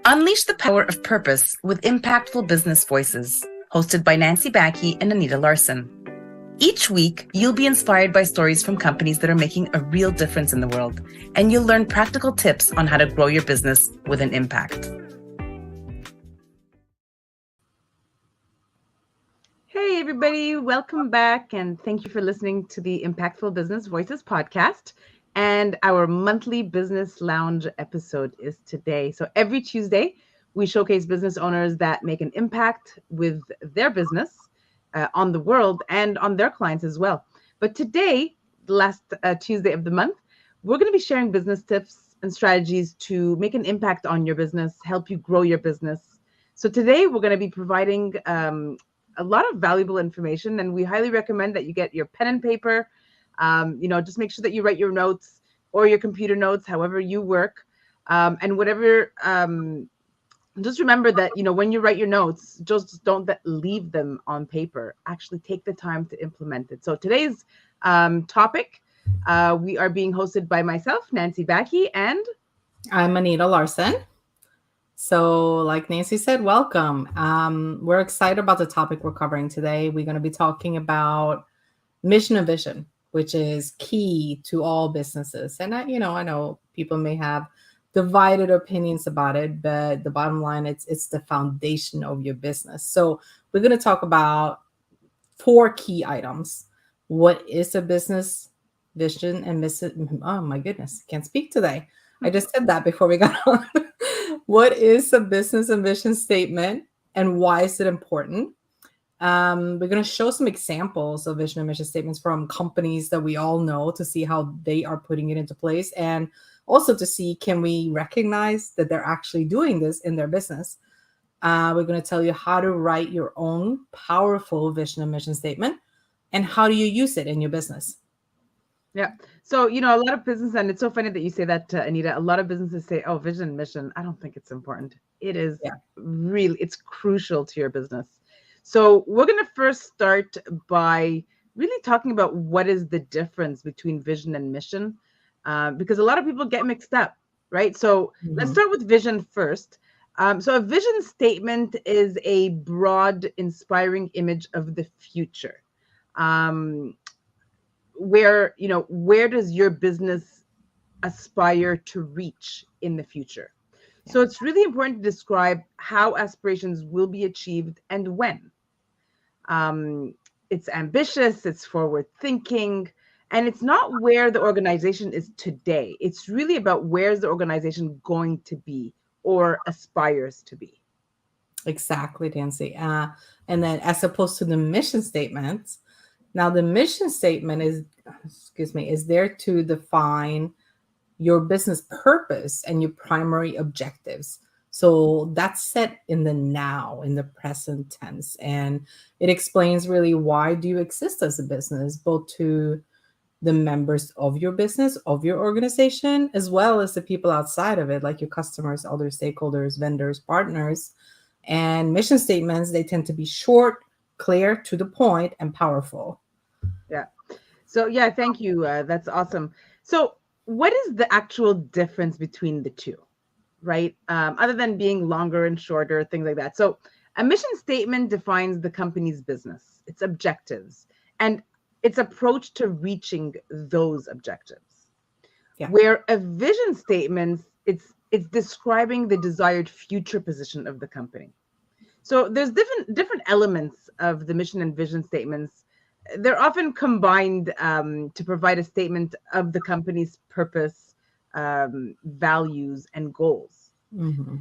Unleash the power of purpose with impactful business voices, hosted by Baky and Anita Larson. Each week, you'll be inspired by stories from companies that are making a real difference in the world, and you'll learn practical tips on how to grow your business with an impact. Hey, everybody, welcome back, and thank you for listening to the Impactful Business Voices podcast. And our monthly Business Lounge episode is today. So every Tuesday, we showcase business owners that make an impact with their business on the world and on their clients as well. But today, the last Tuesday of the month, we're going to be sharing business tips and strategies to make an impact on your business, help you grow your business. So today, we're going to be providing a lot of valuable information, and we highly recommend that you get your pen and paper. Just make sure that you write your notes or your computer notes, however you work, and whatever. Just remember that, when you write your notes, just don't leave them on paper. Actually take the time to implement it. So today's topic, we are being hosted by myself, Nancy Baky, and I'm Anita Larson. So like Nancy said, welcome. We're excited about the topic we're covering today. We're going to be talking about mission and vision, which is key to all businesses. And I know people may have divided opinions about it, but the bottom line, it's the foundation of your business. So we're going to talk about 4 key items. What is a business vision and mission? Oh my goodness, can't speak today. I just said that before we got on. What is a business and vision statement, and why is it important? We're going to show some examples of vision and mission statements from companies that we all know to see how they are putting it into place, and also to see, can we recognize that they're actually doing this in their business? We're going to tell you how to write your own powerful vision and mission statement, and how do you use it in your business. Yeah. So, a lot of business, and it's so funny that you say that, Anita, a lot of businesses say, oh, vision, mission. I don't think it's important. It is really, it's crucial to your business. So we're going to first start by really talking about what is the difference between vision and mission, because a lot of people get mixed up, right? So let's start with vision first. So a vision statement is a broad, inspiring image of the future. Where does your business aspire to reach in the future? Yeah. So it's really important to describe how aspirations will be achieved and when. It's ambitious, it's forward thinking, and it's not where the organization is today. It's really about where's the organization going to be or aspires to be. Exactly, Nancy. And then as opposed to the mission statements, now, the mission statement is there to define your business purpose and your primary objectives. So that's set in the now, in the present tense. And it explains really why do you exist as a business, both to the members of your business, of your organization, as well as the people outside of it, like your customers, other stakeholders, vendors, partners. And mission statements, they tend to be short, clear, to the point, and powerful. Yeah. So thank you. That's awesome. So what is the actual difference between the two, right? Other than being longer and shorter, things like that. So a mission statement defines the company's business, its objectives, and its approach to reaching those objectives. Yeah. Where a vision statement, it's describing the desired future position of the company. So there's different elements of the mission and vision statements. They're often combined to provide a statement of the company's purpose, values, and goals. Mm-hmm.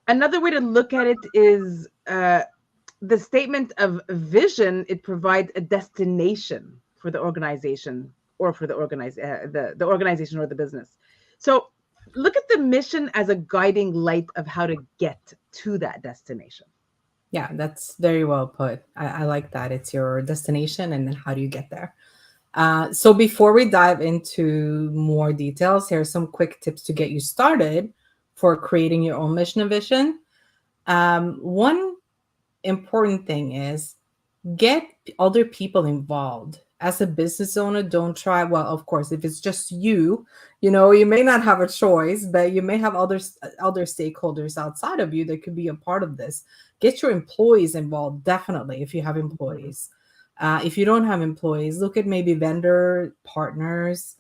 Another way to look at it is the statement of vision. It provides a destination for the organization or for the organization or the business. So look at the mission as a guiding light of how to get to that destination. Yeah, that's very well put. I like that. It's your destination, and then how do you get there? So before we dive into more details, here are some quick tips to get you started for creating your own mission and vision. One important thing is get other people involved. as a business owner, don't try, well, of course, if it's just you, you may not have a choice, but you may have other stakeholders outside of you that could be a part of this. Get your employees involved, definitely, if you have Mhm. employees. If you don't have employees, look at maybe vendor partners,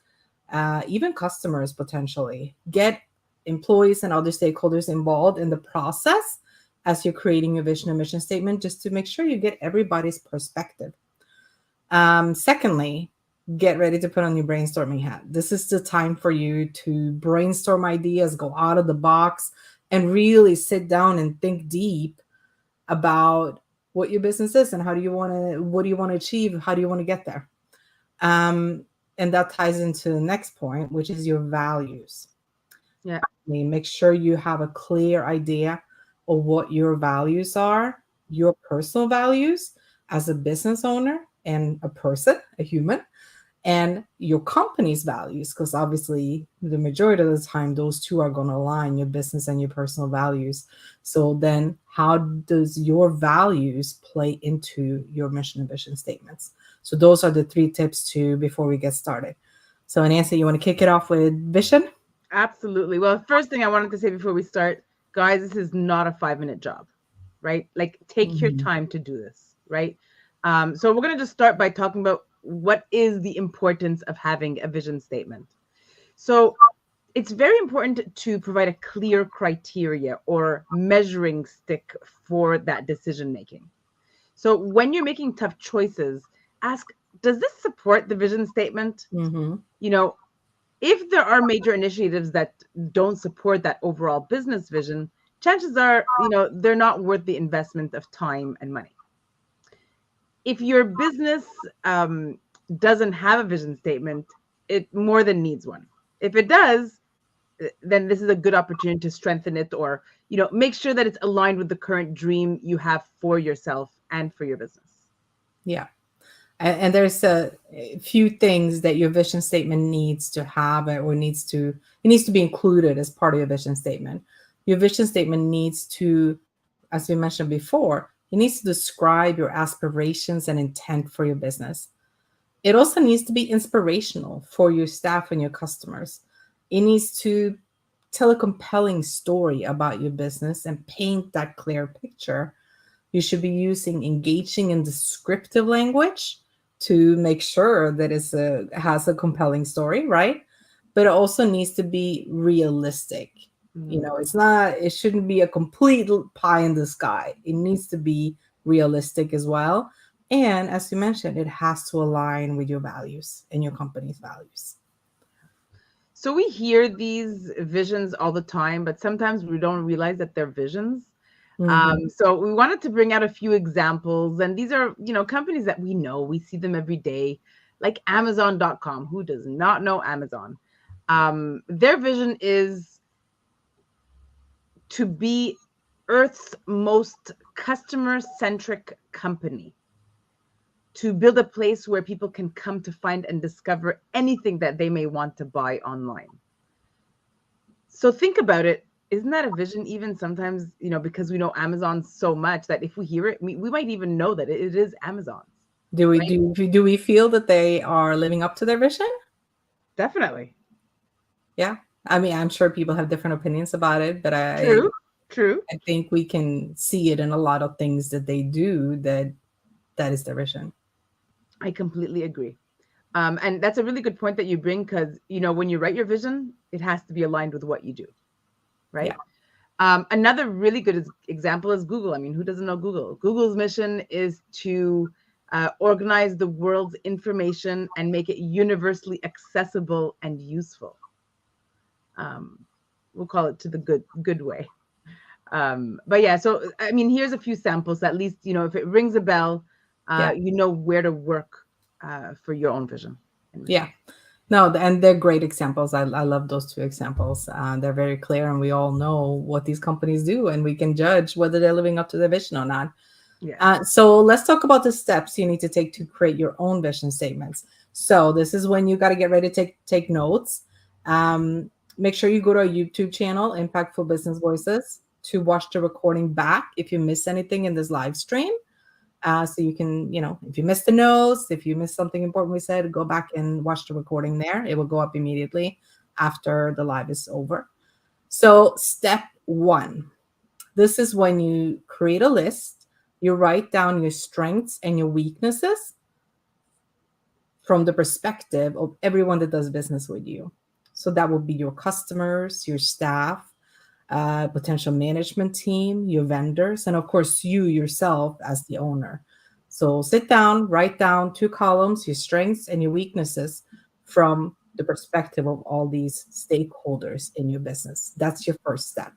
even customers potentially. Get employees and other stakeholders involved in the process as you're creating your vision and mission statement, just to make sure you get everybody's perspective. Secondly, get ready to put on your brainstorming hat. This is the time for you to brainstorm ideas, go out of the box, and really sit down and think deep about what your business is and what do you want to achieve? How do you want to get there? And that ties into the next point, which is your values. Yeah. Make sure you have a clear idea of what your values are, your personal values as a business owner and a person, a human, and your company's values, because obviously the majority of the time those two are going to align, your business and your personal values. So then how does your values play into your mission and vision statements? So those are the 3 tips to before we get started. So Nancy, you want to kick it off with vision? Absolutely. Well, first thing I wanted to say before we start, guys, this is not a 5-minute job, right? Like, take your Mhm. time to do this, right? So we're going to just start by talking about what is the importance of having a vision statement. So it's very important to provide a clear criteria or measuring stick for that decision making. So when you're making tough choices, ask, does this support the vision statement? Mhm. You know, if there are major initiatives that don't support that overall business vision, chances are, they're not worth the investment of time and money. If your business doesn't have a vision statement, it more than needs one. If it does, then this is a good opportunity to strengthen it, or make sure that it's aligned with the current dream you have for yourself and for your business. Yeah. And there's a few things that your vision statement needs to have, or it needs to be included as part of your vision statement. Your vision statement needs to, as we mentioned before, it needs to describe your aspirations and intent for your business. It also needs to be inspirational for your staff and your customers. It needs to tell a compelling story about your business and paint that clear picture. You should be using engaging and descriptive language to make sure that has a compelling story, right? But it also needs to be realistic. Mm. It shouldn't be a complete pie in the sky. It needs to be realistic as well. And as you mentioned, it has to align with your values and your company's values. So we hear these visions all the time, but sometimes we don't realize that they're visions. Mhm. So we wanted to bring out a few examples, and these are, companies that we see them every day, like Amazon.com. Who does not know Amazon? Their vision is to be Earth's most customer-centric company, to build a place where people can come to find and discover anything that they may want to buy online. So think about it. Isn't that a vision? Even sometimes, because we know Amazon so much that if we hear it, we might even know that it is Amazon's, right? Do we feel that they are living up to their vision? Definitely. Yeah. I mean, I'm sure people have different opinions about it, but True. True. I think we can see it in a lot of things that they do that is their vision. I completely agree. And that's a really good point that you bring, because, when you write your vision, it has to be aligned with what you do, Yeah. right? Another really good example is Google. I mean, who doesn't know Google? Google's mission is to organize the world's information and make it universally accessible and useful. Um, we'll call it to the good way. But yeah, so I mean, here's a few samples. At least if it rings a bell, Yeah. you know where to work for your own vision and Yeah. mission. No, and they're great examples. I love those 2 examples. They're very clear, and we all know what these companies do, and we can judge whether they're living up to their vision or not. Yeah. So let's talk about the steps you need to take to create your own vision statements. So this is when you got to get ready to take notes. Make sure you go to our YouTube channel, Impactful Business Voices, to watch the recording back if you miss anything in this live stream. So you can, if you missed the notes, if you missed something important we said, go back and watch the recording there. It will go up immediately after the live is over. So step 1, this is when you create a list, you write down your strengths and your weaknesses from the perspective of everyone that does business with you. So that will be your customers, your staff, potential management team, your vendors, and of course you yourself as the owner. So sit down, write down 2 columns, your strengths and your weaknesses from the perspective of all these stakeholders in your business. That's your first step.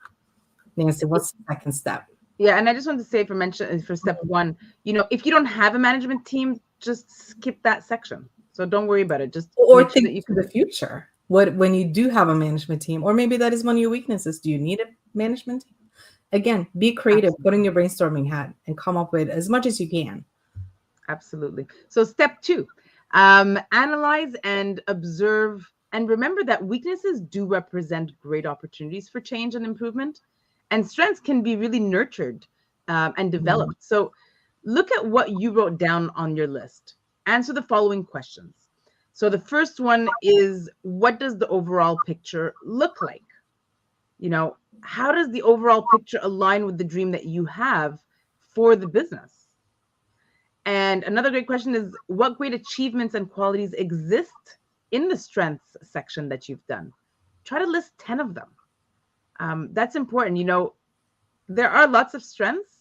Nancy, what's the second step? Yeah, and I just want to say for step 1, if you don't have a management team, just skip that section. So don't worry about it. Just Or make sure think that you to the future. When you do have a management team, or maybe that is one of your weaknesses. Do you need a management team? Again, be creative, Absolutely. put in your brainstorming hat and come up with as much as you can. Absolutely. So step 2, analyze and observe, and remember that weaknesses do represent great opportunities for change and improvement, and strengths can be really nurtured and developed. So look at what you wrote down on your list. Answer the following questions. So the first one is, what does the overall picture look like? How does the overall picture align with the dream that you have for the business? And another great question is, what great achievements and qualities exist in the strengths section that you've done? Try to list 10 of them. That's important. There are lots of strengths.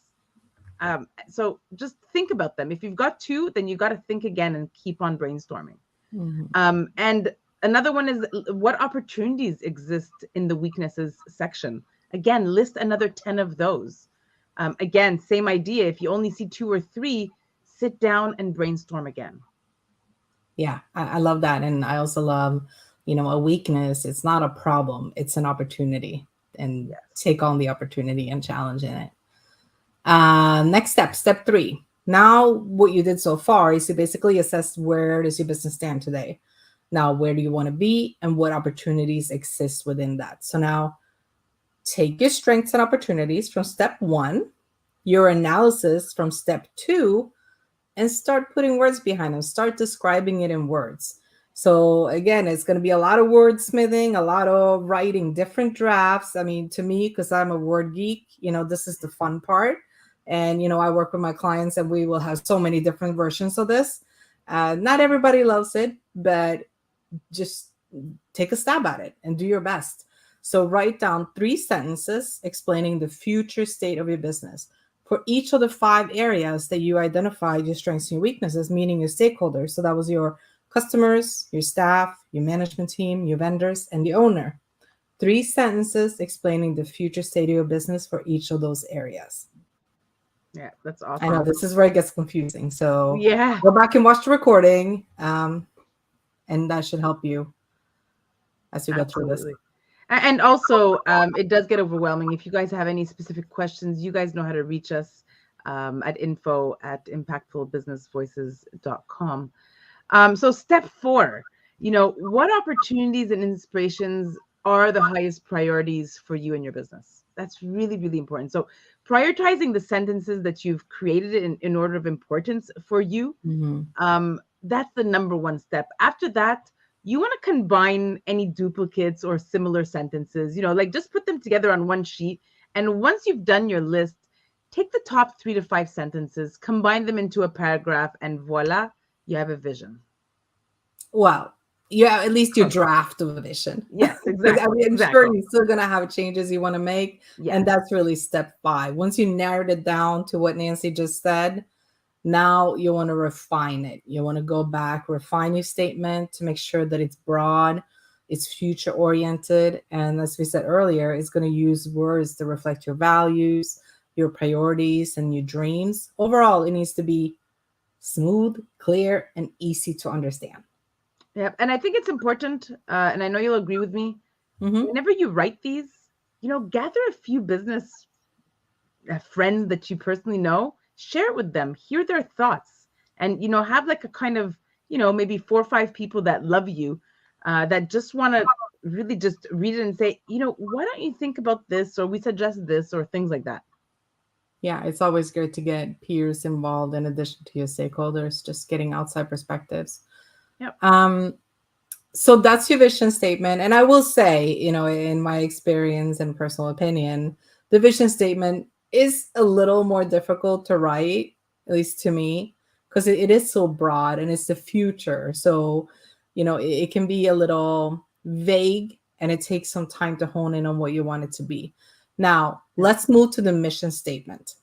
So just think about them. If you've got 2, then you got to think again and keep on brainstorming. And another one is, what opportunities exist in the weaknesses section? Again, list another 10 of those. Again, same idea. If you only see 2 or 3, sit down and brainstorm again. Yeah, I love that. And I also love, a weakness. It's not a problem. It's an opportunity, and Yes. take on the opportunity and challenge in it. Next step 3. Now, what you did so far is to basically assess, where does your business stand today? Now, where do you want to be and what opportunities exist within that? So now take your strengths and opportunities from step 1, your analysis from step 2, and start putting words behind them. Start describing it in words. So again, it's going to be a lot of wordsmithing, a lot of writing different drafts. I mean, to me, because I'm a word geek, this is the fun part. And, I work with my clients and we will have so many different versions of this. Not everybody loves it, but just take a stab at it and do your best. So write down 3 sentences explaining the future state of your business for each of the 5 areas that you identified your strengths and your weaknesses, meaning your stakeholders. So that was your customers, your staff, your management team, your vendors, and the owner. 3 sentences explaining the future state of your business for each of those areas. Yeah, that's awesome. I know this is where it gets confusing. So yeah, go back and watch the recording, and that should help you as you go through this. And also, it does get overwhelming. If you guys have any specific questions, you guys know how to reach us at info@impactfulbusinessvoices.com. So step 4, what opportunities and inspirations are the highest priorities for you and your business? That's really, really important. So prioritizing the sentences that you've created in order of importance for you, that's the number 1 step. After that, you want to combine any duplicates or similar sentences, just put them together on one sheet. And once you've done your list, take the top 3 to 5 sentences, combine them into a paragraph, and voila, you have a vision. Well, yeah, at least your draft of a vision. Yes, exactly. I'm sure you're still going to have changes you want to make. Yes. And that's really step 5. Once you narrowed it down to what Nancy just said, now you want to refine it. You want to go back, refine your statement to make sure that it's broad, it's future oriented. And as we said earlier, it's going to use words that reflect your values, your priorities, and your dreams. Overall, it needs to be smooth, clear, and easy to understand. Yeah. And I think it's important, and I know you'll agree with me, whenever you write these, gather a few business friends that you personally know, share it with them, hear their thoughts, and have like a kind of maybe 4 or 5 people that love you, that just want to really just read it and say, why don't you think about this, or we suggest this, or things like that. Yeah, it's always good to get peers involved in addition to your stakeholders, just getting outside perspectives. Yep. Um, so that's your vision statement. And I will say, in my experience and personal opinion, the vision statement is a little more difficult to write, at least to me, because it is so broad and it's the future. So, it can be a little vague and it takes some time to hone in on what you want it to be. Now, Yep. let's move to the mission statement.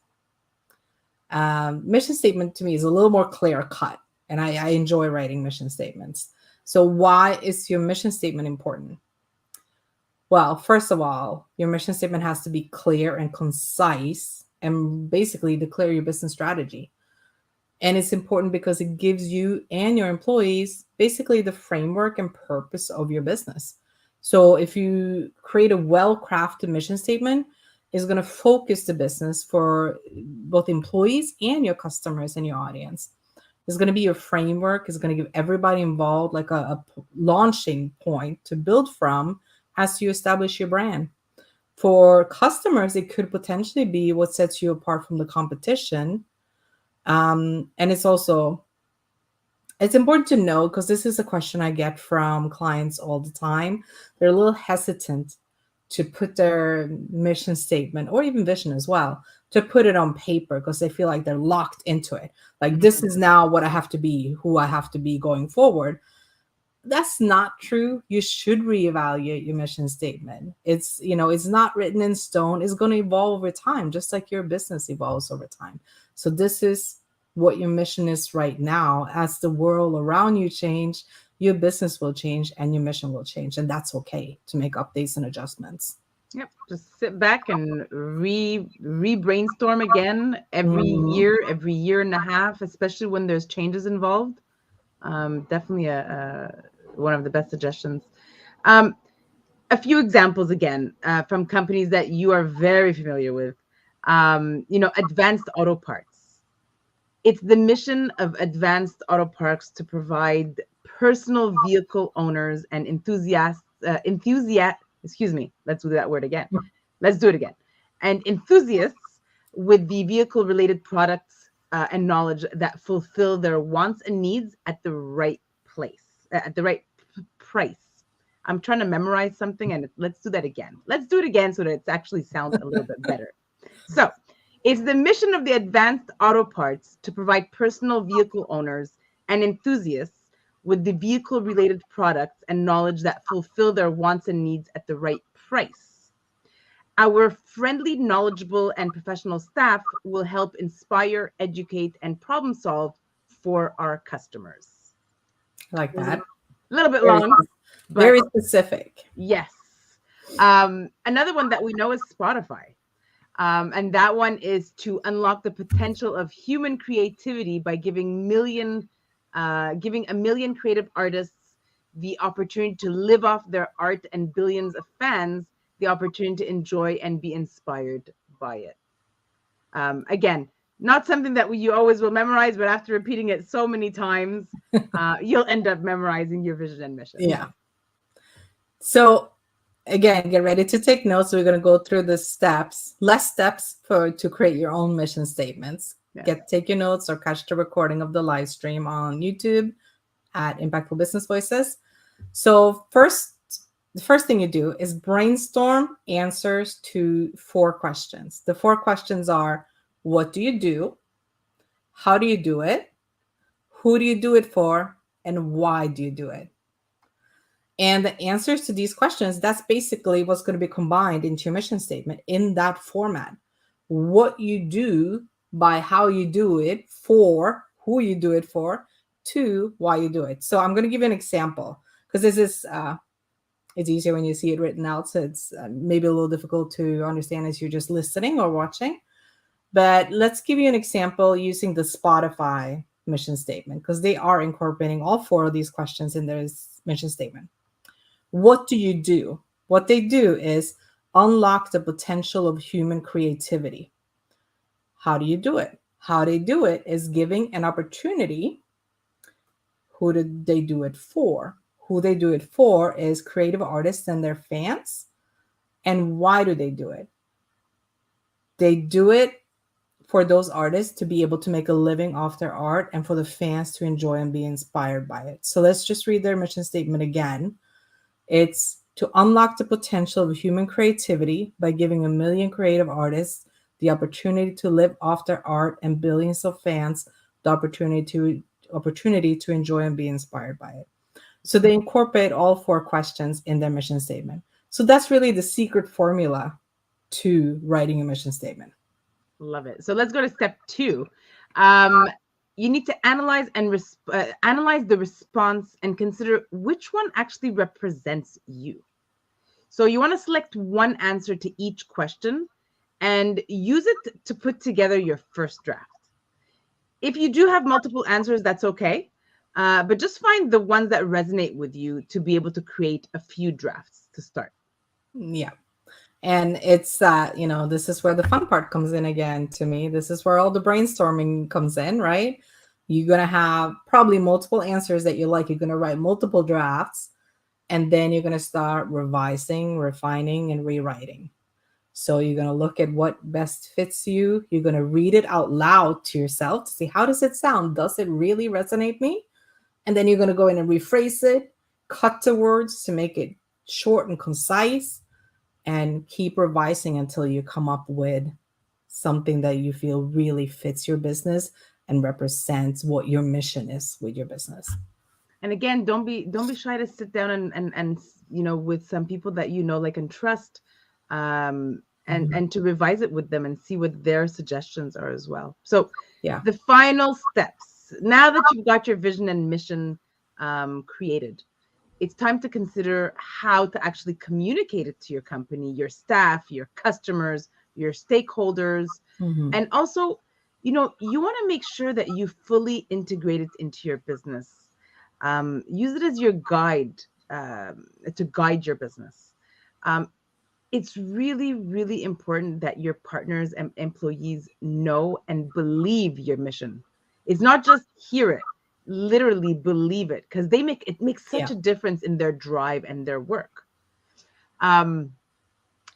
Mission statement to me is a little more clear cut, and I enjoy writing mission statements. So, why is your mission statement important? Well, first of all, your mission statement has to be clear and concise and basically declare your business strategy. And it's important because it gives you and your employees basically the framework and purpose of your business. So if you create a well-crafted mission statement, it's going to focus the business for both employees and your customers and your audience. It's going to be your framework. It's going to give everybody involved like a launching point to build from as you establish your brand. For customers, it could potentially be what sets you apart from the competition. And it's important to know, because this is a question I get from clients all the time. They're a little hesitant to put their mission statement or even vision as well, to put it on paper because they feel like they're locked into it. Like, this is now what I have to be, who I have to be going forward. That's not true. You should reevaluate your mission statement. It's not written in stone. It's going to evolve over time, just like your business evolves over time. So this is what your mission is right now. As the world around you change, your business will change and your mission will change. And that's okay to make updates and adjustments. Yep. Just sit back and re-brainstorm again Mhm. every year and a half, especially when there's changes involved. Definitely a one of the best suggestions. Um, a few examples again from companies that you are very familiar with. Advanced Auto Parts. It's the mission of Advanced Auto Parts to provide personal vehicle owners and excuse me, let's do that word again. Let's do it again. And enthusiasts with the vehicle related products and knowledge that fulfill their wants and needs at the right place, at the right price. I'm trying to memorize something and let's do that again. Let's do it again so that it actually sounds a little bit better. So, it's the mission of the Advanced Auto Parts to provide personal vehicle owners and enthusiasts with the vehicle related products and knowledge that fulfill their wants and needs at the right price. Our friendly, knowledgeable, and professional staff will help inspire, educate, and problem solve for our customers. I like It was a that. little bit Very, long, but very specific. yes. Another one that we know is Spotify. And that one is to unlock the potential of human creativity by giving a million creative artists the opportunity to live off their art and billions of fans the opportunity to enjoy and be inspired by it. Again, not something that you always will memorize, but after repeating it so many times, you'll end up memorizing your vision and mission. Yeah. So again, get ready to take notes. We're going to go through the steps, less steps to create your own mission statements. Yeah. Take your notes or catch the recording of the live stream on YouTube at Impactful Business Voices. So the first thing you do is brainstorm answers to 4 questions. The 4 questions are: what do you do? How do you do it? Who do you do it for? And why do you do it? And the answers to these questions, that's basically what's going to be combined into your mission statement in that format. What you do, by how you do it, for who you do it for, to why you do it. So I'm going to give you an example, because this is it's easier when you see it written out. So it's maybe a little difficult to understand as you're just listening or watching. But let's give you an example using the Spotify mission statement, because they are incorporating all 4 of these questions in their mission statement. What do you do? What they do is unlock the potential of human creativity. How do you do it? How they do it is giving an opportunity. Who did they do it for? Who they do it for is creative artists and their fans. And why do they do it? They do it for those artists to be able to make a living off their art and for the fans to enjoy and be inspired by it. So let's just read their mission statement again. It's to unlock the potential of human creativity by giving a million creative artists the opportunity to live off their art and billions of fans the opportunity to enjoy and be inspired by it. So they incorporate all four questions in their mission statement. So that's really the secret formula to writing a mission statement. Love it. So let's go to step 2. Um, you need to analyze and analyze the response and consider which one actually represents you. So you want to select one answer to each question and use it to put together your first draft. If you do have multiple answers, that's okay. But just find the ones that resonate with you to be able to create a few drafts to start. Yeah. And it's that, this is where the fun part comes in again to me. This is where all the brainstorming comes in, right? You're going to have probably multiple answers that you like. You're going to write multiple drafts, and then you're going to start revising, refining, and rewriting. So you're going to look at what best fits you. You're going to read it out loud to yourself to see, how does it sound? Does it really resonate me? And then you're going to go in and rephrase it, cut the words to make it short and concise, and keep revising until you come up with something that you feel really fits your business and represents what your mission is with your business. And again, don't be shy to sit down and with some people that like and trust, and to revise it with them and see what their suggestions are as well. So yeah, the final steps. Now that you've got your vision and mission created, it's time to consider how to actually communicate it to your company, your staff, your customers, your stakeholders. And also, you want to make sure that you fully integrate it into your business. Use it as your guide to guide your business. It's really, really important that your partners and employees know and believe your mission. It's not just hear it, literally believe it, because it makes such a difference in their drive and their work.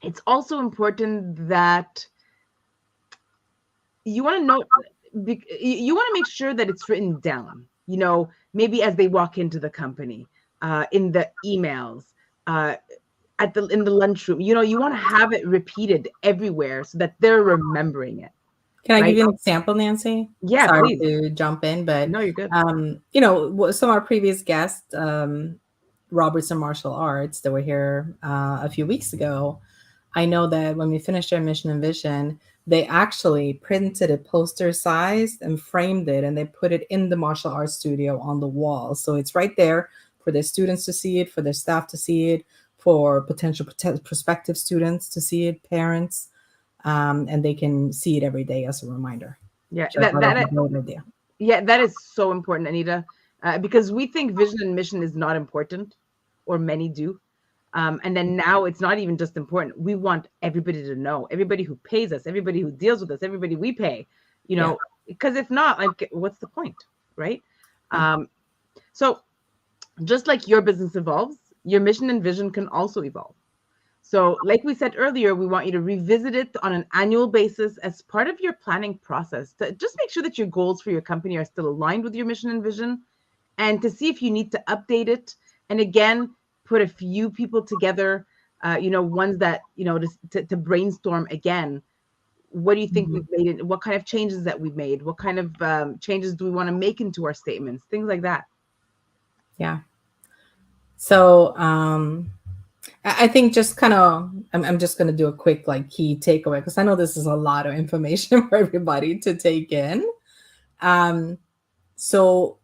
It's also important that you want to know, you want to make sure that it's written down, maybe as they walk into the company, in the emails, in the lunchroom. You want to have it repeated everywhere so that they're remembering it. Can I give you an example, Nancy? Yeah, Sorry please. to jump in, but no, you're good. Some of our previous guests, Robertson Martial Arts, that were here a few weeks ago. I know that when we finished our mission and vision, they actually printed it poster sized and framed it, and they put it in the martial arts studio on the wall. So it's right there for their students to see it, for their staff to see it, for potential prospective students to see it, parents. And they can see it every day as a reminder. Yeah, that is so important, Anita, because we think vision and mission is not important, or many do. And then now it's not even just important. We want everybody to know, everybody who pays us, everybody who deals with us, everybody we pay, because if not, like, what's the point, right? So just like your business evolves, your mission and vision can also evolve. So like we said earlier, we want you to revisit it on an annual basis as part of your planning process to just make sure that your goals for your company are still aligned with your mission and vision, and to see if you need to update it. And again, put a few people together, ones that, to brainstorm again. What do you think we've made it? What kind of changes that we've made? What kind of changes do we want to make into our statements? Things like that. Yeah. So, I think just kind of, I'm just going to do a quick key takeaway, because I know this is a lot of information for everybody to take in. So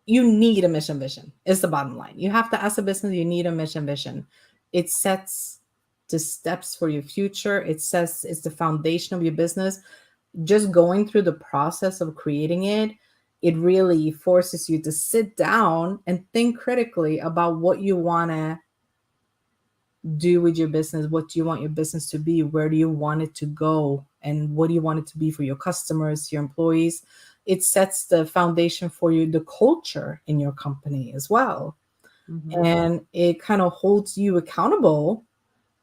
you need a mission vision is the bottom line. You have to, as a business, you need a mission vision. It sets the steps for your future. It's the foundation of your business. Just going through the process of creating it, it really forces you to sit down and think critically about what you want to do with your business. What do you want your business to be? Where do you want it to go? And what do you want it to be for your customers, your employees? It sets the foundation for you, the culture in your company as well. And it kind of holds you accountable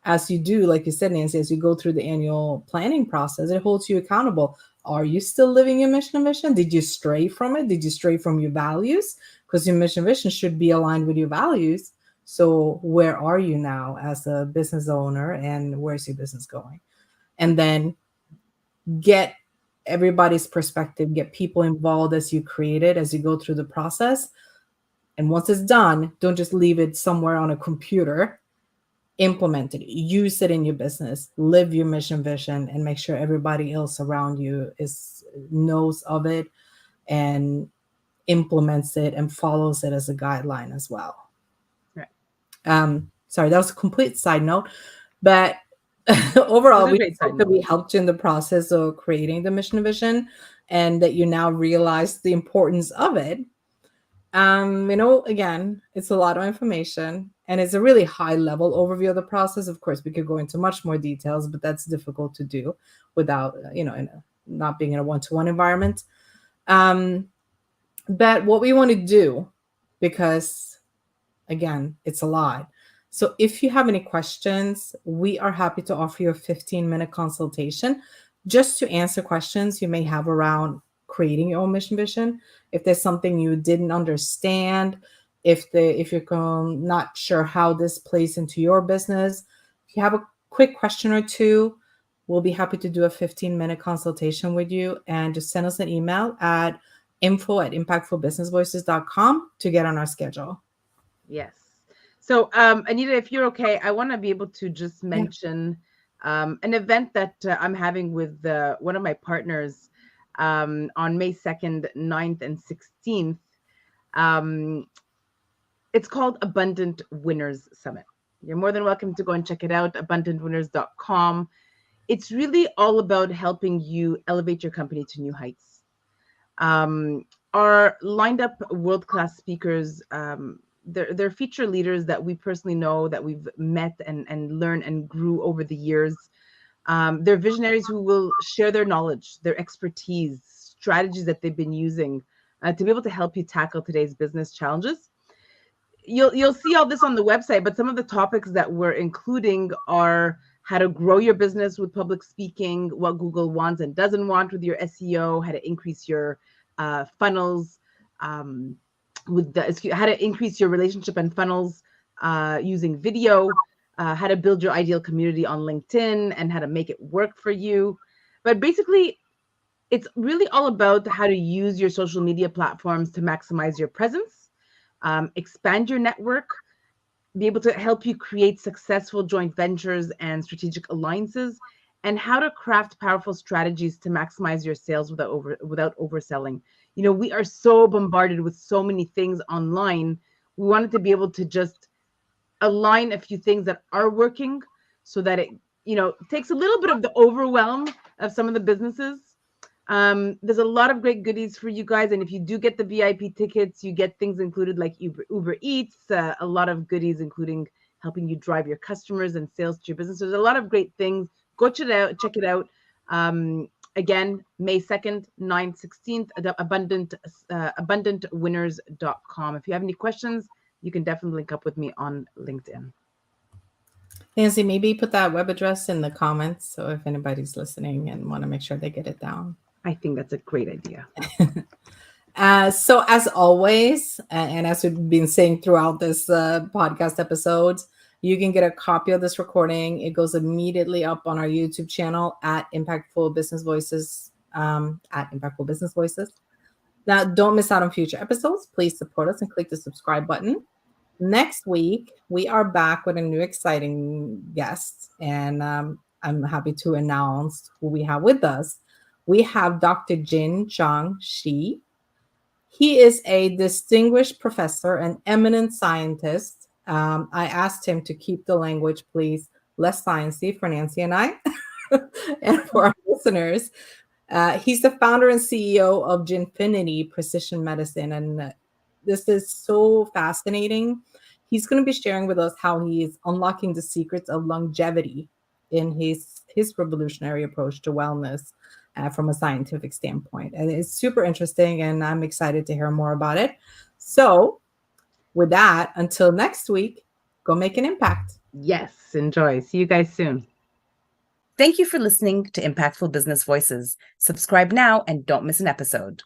as you do, like you said, Nancy, as you go through the annual planning process. It holds you accountable. Are you still living your mission and vision? Did you stray from it? Did you stray from your values? Because your mission and vision should be aligned with your values. So where are you now as a business owner, and where's your business going? And then get everybody's perspective, get people involved as you create it, as you go through the process. And once it's done, don't just leave it somewhere on a computer. Implement it, use it in your business, live your mission vision, and make sure everybody else around you is knows of it and implements it and follows it as a guideline as well. Right. Sorry, that was a complete side note, but It was overall, a we great side hope that note. we helped you in the process of creating the mission and vision, and that you now realize the importance of it. Again, it's a lot of information and it's a really high level overview of the process. Of course, we could go into much more details, but that's difficult to do without, not being in a one-to-one environment. But what we want to do, because again, it's a lot. So if you have any questions, we are happy to offer you a 15-minute consultation just to answer questions you may have around creating your own mission vision. If there's something you didn't understand, if you're not sure how this plays into your business, if you have a quick question or two, we'll be happy to do a 15-minute consultation with you, and just send us an email at info@impactfulbusinessvoices.com to get on our schedule. Yes. So, Anita, if you're okay, I want to be able to just mention an event that I'm having with one of my partners on May 2nd, 9th, and 16th. It's called Abundant Winners Summit. You're more than welcome to go and check it out, abundantwinners.com. It's really all about helping you elevate your company to new heights. Our lined up world-class speakers, they're feature leaders that we personally know, that we've met and learned and grew over the years. They're visionaries who will share their knowledge, their expertise, strategies that they've been using to be able to help you tackle today's business challenges. You'll see all this on the website, but some of the topics that we're including are how to grow your business with public speaking, what Google wants and doesn't want with your SEO, how to increase your funnels, how to increase your relationship and funnels using video, how to build your ideal community on LinkedIn, and how to make it work for you. But basically, it's really all about how to use your social media platforms to maximize your presence, expand your network, be able to help you create successful joint ventures and strategic alliances, and how to craft powerful strategies to maximize your sales without overselling. We are so bombarded with so many things online. We wanted to be able to just align a few things that are working so that it takes a little bit of the overwhelm of some of the businesses. There's a lot of great goodies for you guys, and if you do get the VIP tickets, you get things included like Uber Eats, a lot of goodies, including helping you drive your customers and sales to your business. There's a lot of great things. Go check it out. Again, May 2nd, 9th, 16th, abundantwinners.com. If you have any questions, you can definitely link up with me on LinkedIn. Nancy, maybe put that web address in the comments, so if anybody's listening and want to make sure they get it down. I think that's a great idea. So as always, and as we've been saying throughout this podcast episode, you can get a copy of this recording. It goes immediately up on our YouTube channel at Impactful Business Voices, Now, don't miss out on future episodes. Please support us and click the subscribe button. Next week, we are back with a new exciting guest, and I'm happy to announce who we have with us. We have Dr. Jin Chang Shi. He is a distinguished professor and eminent scientist. I asked him to keep the language, please, less sciencey for Nancy and I, and for our listeners. He's the founder and CEO of Ginfinity Precision Medicine, and this is so fascinating. He's going to be sharing with us how he is unlocking the secrets of longevity in his revolutionary approach to wellness from a scientific standpoint. And it's super interesting, and I'm excited to hear more about it. So with that, until next week, go make an impact. Yes, enjoy. See you guys soon. Thank you for listening to Impactful Business Voices. Subscribe now and don't miss an episode.